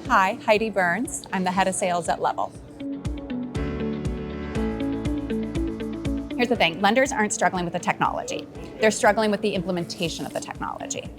Hi, Heidi Burns. I'm the head of sales at Level. Here's the thing, lenders aren't struggling with the technology. They're struggling with the implementation of the technology.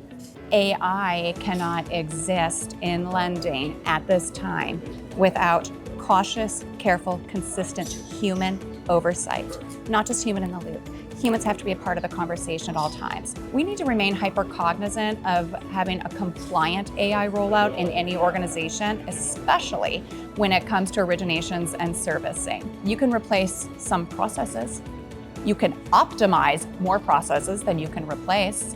AI cannot exist in lending at this time without cautious, careful, consistent human oversight, not just human in the loop. Humans have to be a part of the conversation at all times. We need to remain hyper cognizant of having a compliant AI rollout in any organization, especially when it comes to originations and servicing. You can replace some processes. You can optimize more processes than you can replace.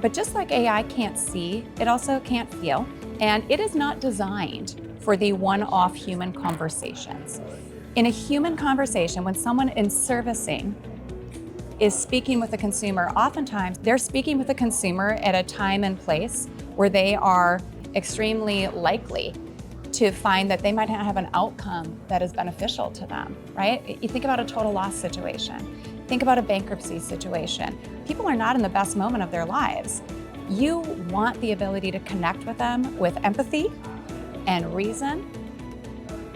But just like AI can't see, it also can't feel, and it is not designed for the one-off human conversations. In a human conversation, when someone in servicing is speaking with the consumer, oftentimes they're speaking with the consumer at a time and place where they are extremely likely to find that they might not have an outcome that is beneficial to them, right? You think about a total loss situation. Think about a bankruptcy situation. People are not in the best moment of their lives. You want the ability to connect with them with empathy and reason,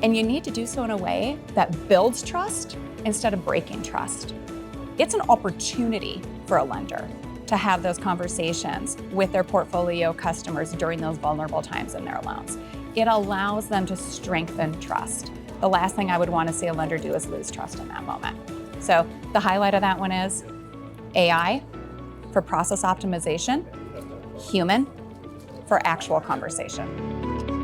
and you need to do so in a way that builds trust instead of breaking trust. It's an opportunity for a lender to have those conversations with their portfolio customers during those vulnerable times in their loans. It allows them to strengthen trust. The last thing I would want to see a lender do is lose trust in that moment. So the highlight of that one is AI for process optimization, human for actual conversation.